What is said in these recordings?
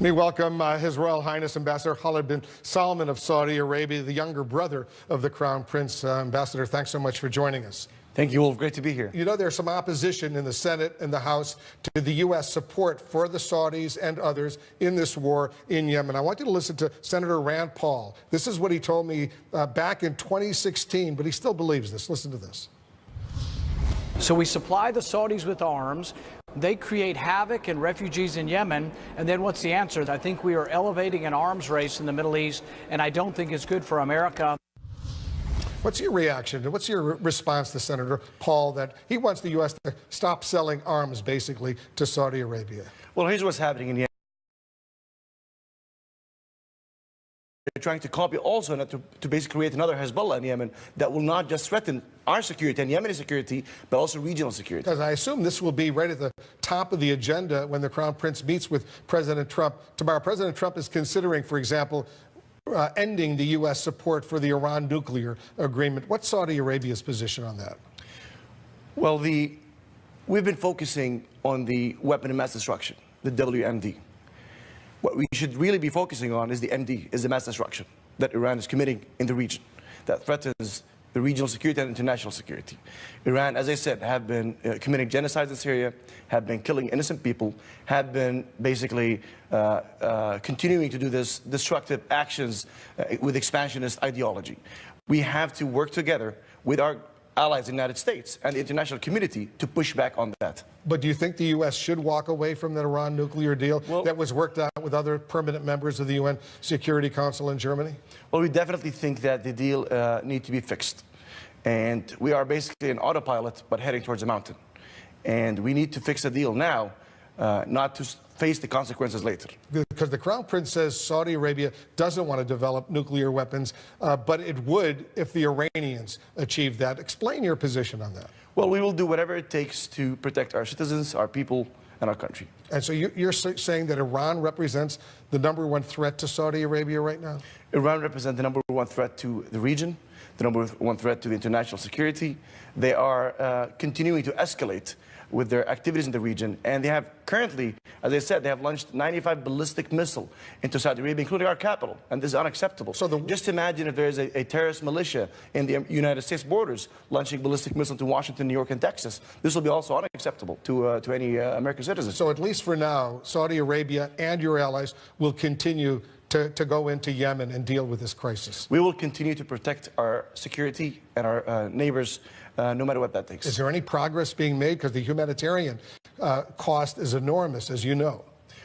We welcome His Royal Highness Ambassador Khalid bin Salman of Saudi Arabia, the younger brother of the Crown Prince. Ambassador, thanks so much for joining us. Thank you, Wolf. Great to be here. You know, there's some opposition in the Senate and the House to the U.S. support for the Saudis and others in this war in Yemen. I want you to listen to Senator Rand Paul. This is what he told me back in 2016, but he still believes this. Listen to this. So we supply the Saudis with arms. They create havoc and refugees in Yemen. And then what's the answer? I think we are elevating an arms race in the Middle East, and I don't think it's good for America. What's your reaction? What's your response to Senator Paul that he wants the U.S. to stop selling arms, basically, to Saudi Arabia? Well, here's what's happening in Yemen. They're trying to copy also to basically create another Hezbollah in Yemen that will not just threaten our security and Yemeni security, but also regional security. Because I assume this will be right at the top of the agenda when the Crown Prince meets with President Trump tomorrow. President Trump is considering, for example, ending the U.S. support for the Iran nuclear agreement. What's Saudi Arabia's position on that? Well, we've been focusing on the weapon of mass destruction, the WMD. What we should really be focusing on is the MD, is the mass destruction that Iran is committing in the region that threatens the regional security and international security. Iran, as I said, have been committing genocide in Syria, have been killing innocent people, have been basically continuing to do this destructive actions with expansionist ideology. We have to work together with our allies in the United States and the international community to push back on that. But do you think the U.S. should walk away from the Iran nuclear deal that was worked out with other permanent members of the UN Security Council in Germany? Well, we definitely think that the deal needs to be fixed. And we are basically an autopilot, but heading towards a mountain. And we need to fix the deal now, not to face the consequences later. Because the Crown Prince says Saudi Arabia doesn't want to develop nuclear weapons, but it would if the Iranians achieved that. Explain your position on that. Well, we will do whatever it takes to protect our citizens, our people, and our country. And so you're saying that Iran represents the #1 threat to Saudi Arabia right now? Iran represents the #1 threat to the region, the #1 threat to the international security. They are continuing to escalate with their activities in the region. And they have currently, as I said, they have launched 95 ballistic missiles into Saudi Arabia, including our capital. And this is unacceptable. So just imagine if there is a terrorist militia in the United States borders launching ballistic missiles to Washington, New York, and Texas. This will be also unacceptable to any American citizen. So at least for now, Saudi Arabia and your allies will continue to go into Yemen and deal with this crisis. We will continue to protect our security and our neighbors no matter what that takes. Is there any progress being made? Because the humanitarian cost is enormous, as you know.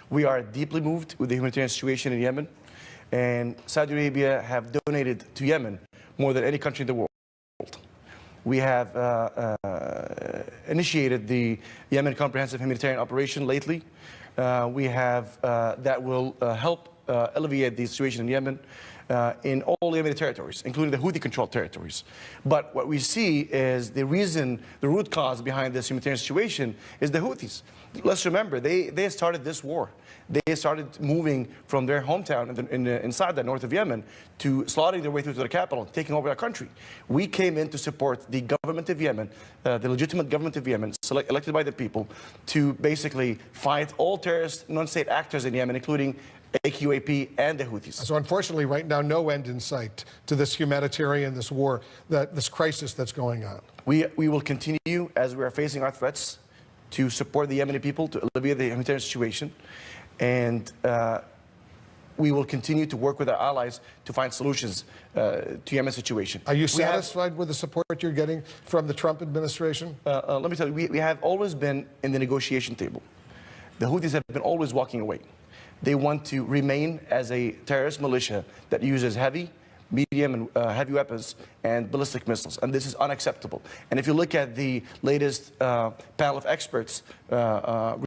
We are deeply moved with the humanitarian situation in Yemen. And Saudi Arabia have donated to Yemen more than any country in the world. We have initiated the Yemen Comprehensive Humanitarian Operation lately. We have that will help alleviate the situation in Yemen in all Yemeni territories, including the Houthi-controlled territories. But what we see is the root cause behind this humanitarian situation is the Houthis. Let's remember, they started this war. They started moving from their hometown inside the north of Yemen to slaughtering their way through to the capital, taking over our country. We came in to support the government of Yemen, the legitimate government of Yemen, elected by the people, to basically fight all terrorist non-state actors in Yemen, including AQAP and the Houthis. So unfortunately, right now, no end in sight to this humanitarian, this war, this crisis that's going on. We will continue, as we are facing our threats, to support the Yemeni people, to alleviate the humanitarian situation. And we will continue to work with our allies to find solutions to Yemen's situation. Are you satisfied with the support you're getting from the Trump administration? Let me tell you, we have always been in the negotiation table. The Houthis have been always walking away. They want to remain as a terrorist militia that uses heavy, medium, and heavy weapons and ballistic missiles. And this is unacceptable. And if you look at the latest panel of experts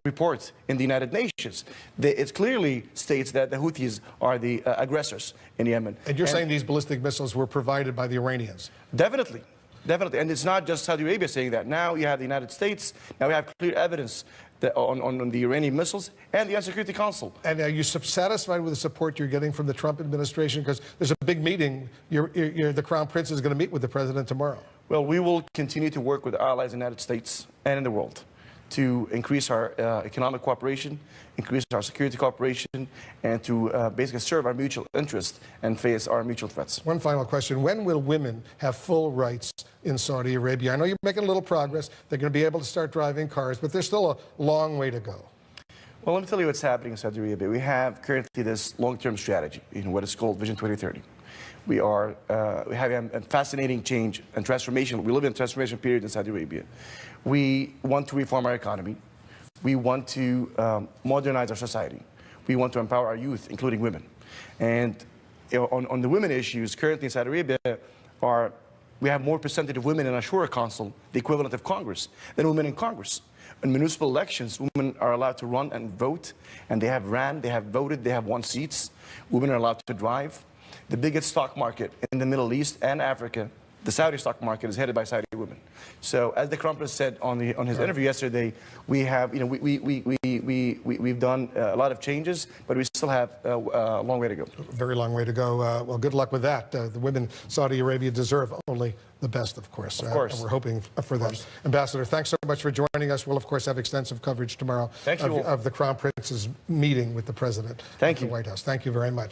report in the United Nations, it clearly states that the Houthis are the aggressors in Yemen. And you're saying these ballistic missiles were provided by the Iranians? Definitely. Definitely. And it's not just Saudi Arabia saying that. Now you have the United States. Now we have clear evidence that on the Iranian missiles and the UN Security Council. And are you satisfied with the support you're getting from the Trump administration? Because there's a big meeting. The Crown Prince is going to meet with the president tomorrow. Well, we will continue to work with our allies in the United States and in the world to increase our economic cooperation, increase our security cooperation, and to basically serve our mutual interests and face our mutual threats. One final question. When will women have full rights in Saudi Arabia? I know you're making a little progress. They're going to be able to start driving cars, but there's still a long way to go. Well, let me tell you what's happening in Saudi Arabia. We have currently this long-term strategy, what is called Vision 2030. We have a fascinating change and transformation. We live in a transformation period in Saudi Arabia. We want to reform our economy. We want to modernize our society. We want to empower our youth, including women. And on the women issues, currently in Saudi Arabia, we have more percentage of women in our Shura Council, the equivalent of Congress, than women in Congress. In municipal elections, women are allowed to run and vote, and they have ran, they have voted, they have won seats. Women are allowed to drive. The biggest stock market in the Middle East and Africa, the Saudi stock market, is headed by Saudi women. So, as the Crown Prince said on his interview yesterday, we have, we've done a lot of changes, but we still have a long way to go. Very long way to go. Well, good luck with that. The women in Saudi Arabia deserve only the best, of course. Of course. And we're hoping for them. Ambassador, thanks so much for joining us. We'll, of course, have extensive coverage tomorrow of the Crown Prince's meeting with the President of the White House. Thank you very much.